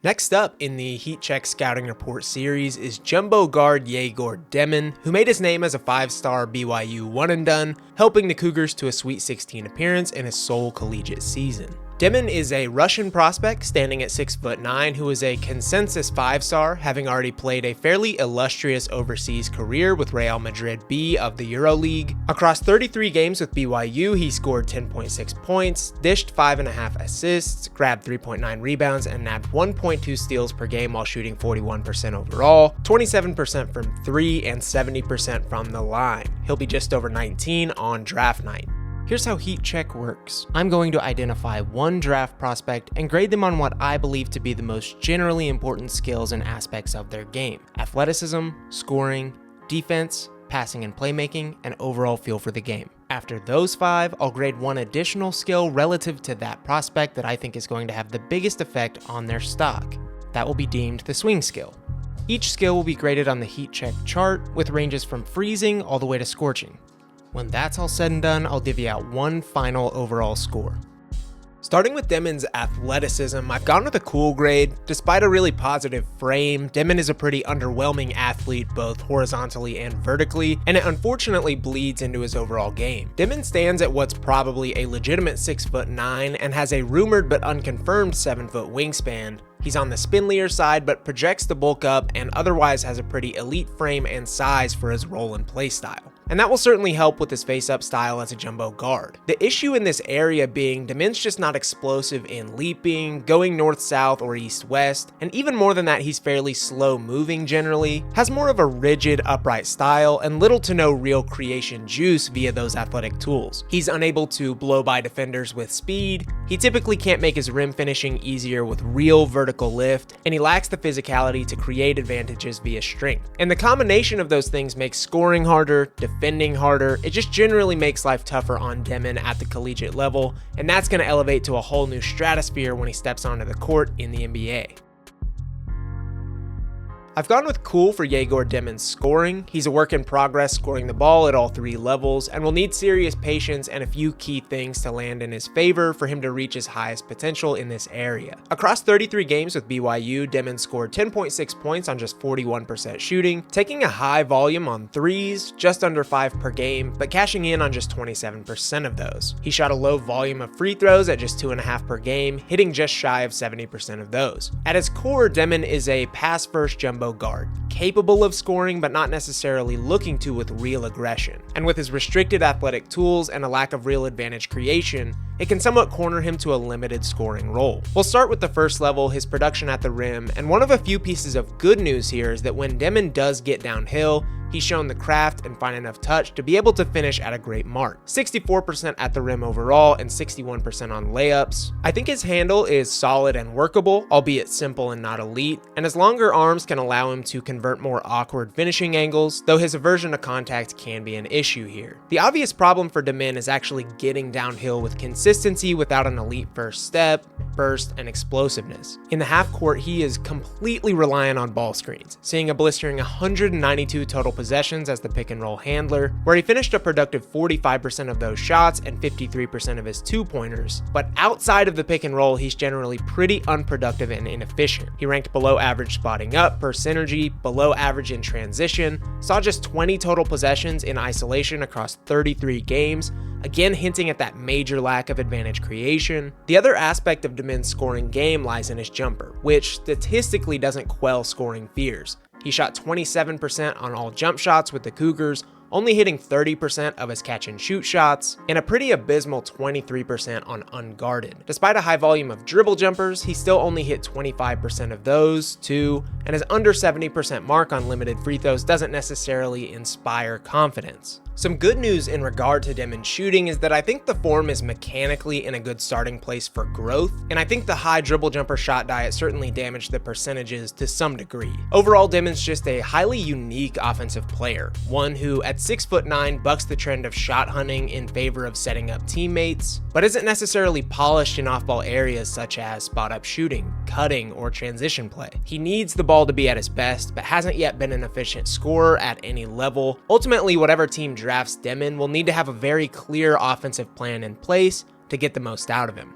Next up in the Heat Check Scouting Report series is jumbo guard Egor Demin, who made his name as a 5-star BYU one-and-done, helping the Cougars to a Sweet 16 appearance in his sole collegiate season. Demin is a Russian prospect standing at 6'9", who is a consensus 5-star, having already played a fairly illustrious overseas career with Real Madrid B of the EuroLeague. Across 33 games with BYU, he scored 10.6 points, dished 5.5 assists, grabbed 3.9 rebounds, and nabbed 1.2 steals per game while shooting 41% overall, 27% from 3, and 70% from the line. He'll be just over 19 on draft night. Here's how Heat Check works. I'm going to identify one draft prospect and grade them on what I believe to be the most generally important skills and aspects of their game: athleticism, scoring, defense, passing and playmaking, and overall feel for the game. After those 5, I'll grade one additional skill relative to that prospect that I think is going to have the biggest effect on their stock. That will be deemed the swing skill. Each skill will be graded on the Heat Check chart with ranges from freezing all the way to scorching. When that's all said and done, I'll divvy out one final overall score. Starting with Demin's athleticism, I've gone with a cool grade. Despite a really positive frame, Demin is a pretty underwhelming athlete both horizontally and vertically, and it unfortunately bleeds into his overall game. Demin stands at what's probably a legitimate 6'9" and has a rumored but unconfirmed 7-foot wingspan. He's on the spindlier side but projects to bulk up and otherwise has a pretty elite frame and size for his role and play style. And that will certainly help with his face-up style as a jumbo guard. The issue in this area being Demin's just not explosive in leaping, going north-south or east-west, and even more than that, he's fairly slow-moving generally, has more of a rigid, upright style, and little to no real creation juice via those athletic tools. He's unable to blow by defenders with speed, he typically can't make his rim finishing easier with real vertical lift, and he lacks the physicality to create advantages via strength. And the combination of those things makes scoring harder, defending harder. It just generally makes life tougher on Demin at the collegiate level, and that's going to elevate to a whole new stratosphere when he steps onto the court in the NBA. I've gone with cool for Egor Demin's scoring. He's a work in progress scoring the ball at all 3 levels and will need serious patience and a few key things to land in his favor for him to reach his highest potential in this area. Across 33 games with BYU, Demin scored 10.6 points on just 41% shooting, taking a high volume on threes, just under 5 per game, but cashing in on just 27% of those. He shot a low volume of free throws at just 2.5 per game, hitting just shy of 70% of those. At his core, Demin is a pass-first jumbo guard, capable of scoring but not necessarily looking to with real aggression. And with his restricted athletic tools and a lack of real advantage creation, it can somewhat corner him to a limited scoring role. We'll start with the first level, his production at the rim, and one of a few pieces of good news here is that when Demin does get downhill, he's shown the craft and fine enough touch to be able to finish at a great mark. 64% at the rim overall and 61% on layups. I think his handle is solid and workable, albeit simple and not elite, and his longer arms can allow him to convert more awkward finishing angles, though his aversion to contact can be an issue here. The obvious problem for Demin is actually getting downhill with consistency without an elite first step, burst, and explosiveness. In the half court, he is completely reliant on ball screens, seeing a blistering 192 total possessions as the pick and roll handler, where he finished a productive 45% of those shots and 53% of his 2-pointers. But outside of the pick and roll, he's generally pretty unproductive and inefficient. He ranked below average spotting up per synergy, below average in transition, saw just 20 total possessions in isolation across 33 games, again hinting at that major lack of advantage creation. The other aspect of Demin's scoring game lies in his jumper, which statistically doesn't quell scoring fears. He shot 27% on all jump shots with the Cougars, only hitting 30% of his catch and shoot shots, and a pretty abysmal 23% on unguarded. Despite a high volume of dribble jumpers, he still only hit 25% of those, too, and his under 70% mark on limited free throws doesn't necessarily inspire confidence. Some good news in regard to Demin's shooting is that I think the form is mechanically in a good starting place for growth, and I think the high dribble jumper shot diet certainly damaged the percentages to some degree. Overall, Demin's just a highly unique offensive player, one who at 6'9" bucks the trend of shot hunting in favor of setting up teammates, but isn't necessarily polished in off-ball areas such as spot-up shooting, cutting, or transition play. He needs the ball to be at his best, but hasn't yet been an efficient scorer at any level. Ultimately, whatever team drafts Demin will need to have a very clear offensive plan in place to get the most out of him.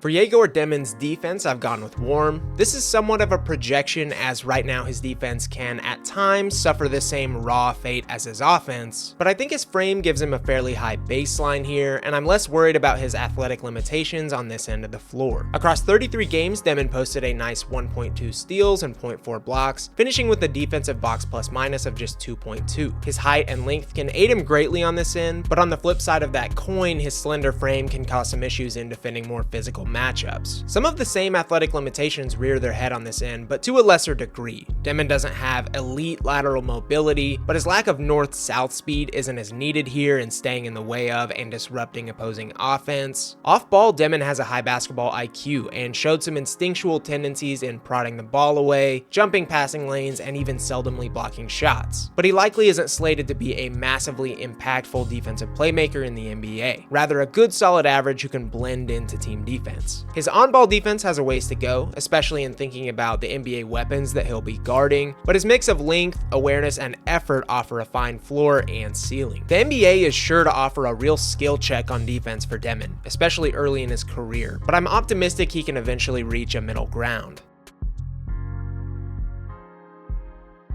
For Egor Demin's defense, I've gone with warm. This is somewhat of a projection, as right now his defense can at times suffer the same raw fate as his offense, but I think his frame gives him a fairly high baseline here, and I'm less worried about his athletic limitations on this end of the floor. Across 33 games, Demin posted a nice 1.2 steals and 0.4 blocks, finishing with a defensive box plus minus of just 2.2. His height and length can aid him greatly on this end, but on the flip side of that coin, his slender frame can cause some issues in defending more physical matchups. Some of the same athletic limitations rear their head on this end, but to a lesser degree. Demin doesn't have elite lateral mobility, but his lack of north-south speed isn't as needed here in staying in the way of and disrupting opposing offense. Off-ball, Demin has a high basketball IQ and showed some instinctual tendencies in prodding the ball away, jumping passing lanes, and even seldomly blocking shots. But he likely isn't slated to be a massively impactful defensive playmaker in the NBA, rather a good solid average who can blend into team defense. His on-ball defense has a ways to go, especially in thinking about the NBA weapons that he'll be guarding, but his mix of length, awareness, and effort offer a fine floor and ceiling. The NBA is sure to offer a real skill check on defense for Demin, especially early in his career, but I'm optimistic he can eventually reach a middle ground.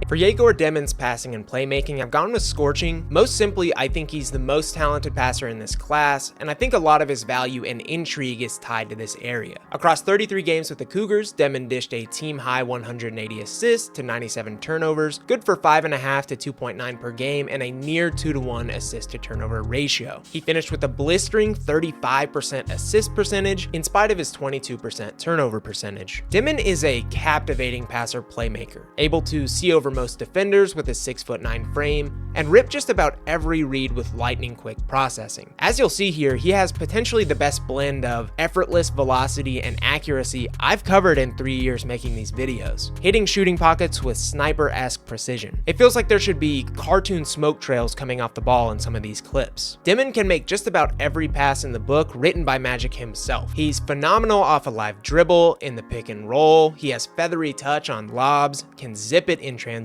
For Egor Demin's passing and playmaking, I've gone with scorching. Most simply, I think he's the most talented passer in this class, and I think a lot of his value and intrigue is tied to this area. Across 33 games with the Cougars, Demin dished a team-high 180 assists to 97 turnovers, good for 5.5 to 2.9 per game, and a near 2-to-1 assist-to-turnover ratio. He finished with a blistering 35% assist percentage, in spite of his 22% turnover percentage. Demin is a captivating passer-playmaker, able to see over most defenders with his 6'9" frame, and rip just about every read with lightning quick processing. As you'll see here, he has potentially the best blend of effortless velocity and accuracy I've covered in 3 years making these videos, hitting shooting pockets with sniper-esque precision. It feels like there should be cartoon smoke trails coming off the ball in some of these clips. Demin can make just about every pass in the book written by Magic himself. He's phenomenal off a live dribble, in the pick and roll, he has feathery touch on lobs, can zip it in transition,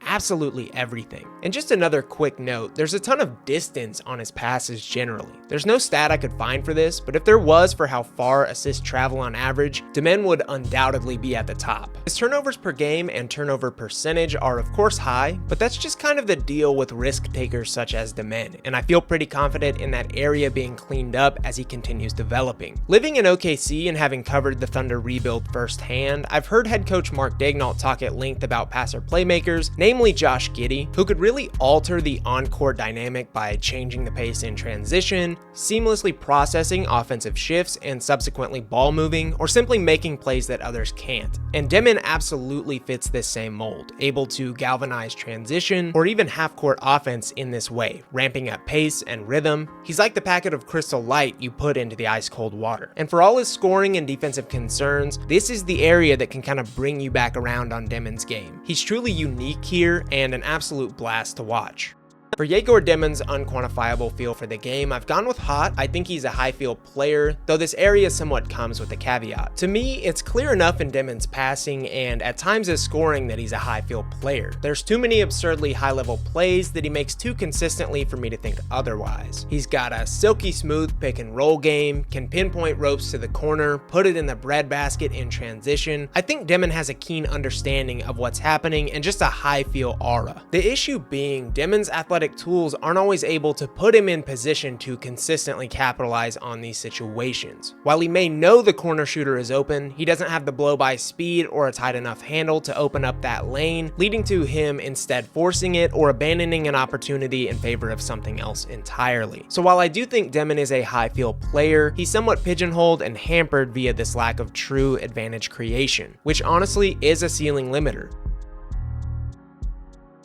absolutely everything. And just another quick note, there's a ton of distance on his passes generally. There's no stat I could find for this, but if there was for how far assists travel on average, Demin would undoubtedly be at the top. His turnovers per game and turnover percentage are of course high, but that's just kind of the deal with risk takers such as Demin, and I feel pretty confident in that area being cleaned up as he continues developing. Living in OKC and having covered the Thunder rebuild firsthand, I've heard head coach Mark Daignault talk at length about passer playmakers, namely Josh Giddey, who could really alter the on-court dynamic by changing the pace in transition, seamlessly processing offensive shifts and subsequently ball moving, or simply making plays that others can't. And Demin absolutely fits this same mold, able to galvanize transition or even half-court offense in this way, ramping up pace and rhythm. He's like the packet of Crystal Light you put into the ice-cold water. And for all his scoring and defensive concerns, this is the area that can kind of bring you back around on Demin's game. He's truly unique here and an absolute blast to watch. For Egor Demin's unquantifiable feel for the game, I've gone with hot. I think he's a high field player, though this area somewhat comes with a caveat. To me, it's clear enough in Demin's passing and at times his scoring that he's a high field player. There's too many absurdly high level plays that he makes too consistently for me to think otherwise. He's got a silky smooth pick and roll game, can pinpoint ropes to the corner, put it in the breadbasket in transition. I think Demin has a keen understanding of what's happening and just a high feel aura. The issue being Demin's athletic tools aren't always able to put him in position to consistently capitalize on these situations. While he may know the corner shooter is open, he doesn't have the blow-by speed or a tight enough handle to open up that lane, leading to him instead forcing it or abandoning an opportunity in favor of something else entirely. So while I do think Demin is a high field player, he's somewhat pigeonholed and hampered via this lack of true advantage creation, which honestly is a ceiling limiter.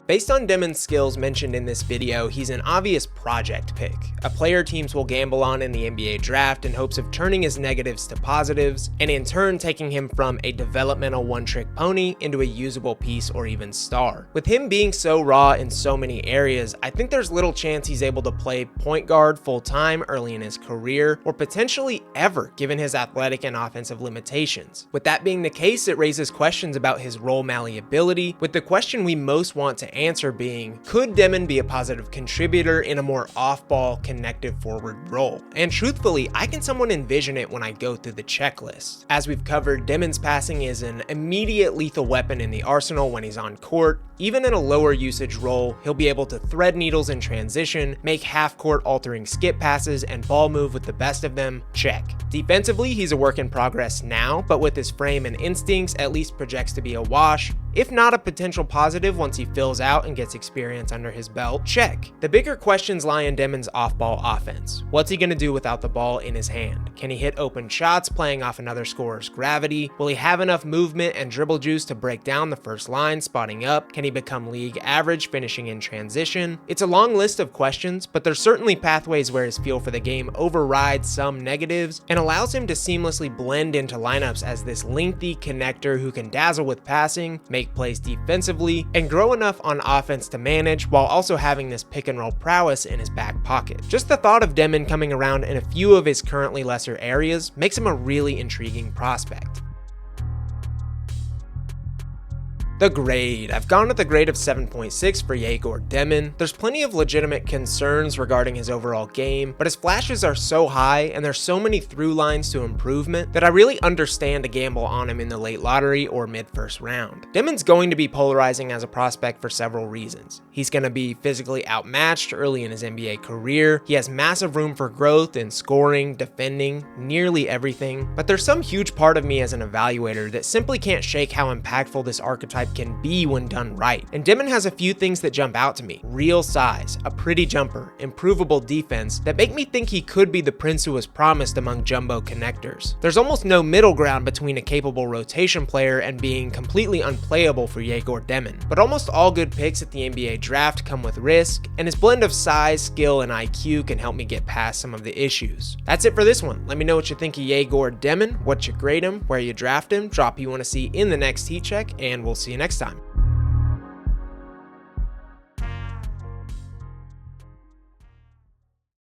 Based on Demin's skills mentioned in this video, he's an obvious project pick, a player teams will gamble on in the NBA draft in hopes of turning his negatives to positives, and in turn taking him from a developmental one-trick pony into a usable piece or even star. With him being so raw in so many areas, I think there's little chance he's able to play point guard full-time early in his career, or potentially ever, given his athletic and offensive limitations. With that being the case, it raises questions about his role malleability, with the question we most want to answer being, could Demin be a positive contributor in a more off-ball, connective forward role? And truthfully, I can somewhat envision it when I go through the checklist. As we've covered, Demin's passing is an immediate lethal weapon in the arsenal when he's on court. Even in a lower usage role, he'll be able to thread needles in transition, make half-court altering skip passes, and ball move with the best of them. Check. Defensively, he's a work in progress now, but with his frame and instincts, at least projects to be a wash. If not a potential positive once he fills out and gets experience under his belt, check. The bigger questions lie in Demin's off-ball offense. What's he going to do without the ball in his hand? Can he hit open shots playing off another scorer's gravity? Will he have enough movement and dribble juice to break down the first line, spotting up? Can he become league average, finishing in transition? It's a long list of questions, but there's certainly pathways where his feel for the game overrides some negatives and allows him to seamlessly blend into lineups as this lengthy connector who can dazzle with passing, make plays defensively, and grow enough on offense to manage while also having this pick and roll prowess in his back pocket. Just the thought of Demin coming around in a few of his currently lesser areas makes him a really intriguing prospect. The grade. I've gone with a grade of 7.6 for Egor Demin. There's plenty of legitimate concerns regarding his overall game, but his flashes are so high and there's so many through lines to improvement that I really understand a gamble on him in the late lottery or mid-first round. Demin's going to be polarizing as a prospect for several reasons. He's going to be physically outmatched early in his NBA career. He has massive room for growth in scoring, defending, nearly everything, but there's some huge part of me as an evaluator that simply can't shake how impactful this archetype can be when done right. And Demin has a few things that jump out to me. Real size, a pretty jumper, improvable defense that make me think he could be the prince who was promised among jumbo connectors. There's almost no middle ground between a capable rotation player and being completely unplayable for Egor Demin. But almost all good picks at the NBA draft come with risk, and his blend of size, skill, and IQ can help me get past some of the issues. That's it for this one. Let me know what you think of Egor Demin, what you grade him, where you draft him, drop who you want to see in the next heat check, and we'll see you next time.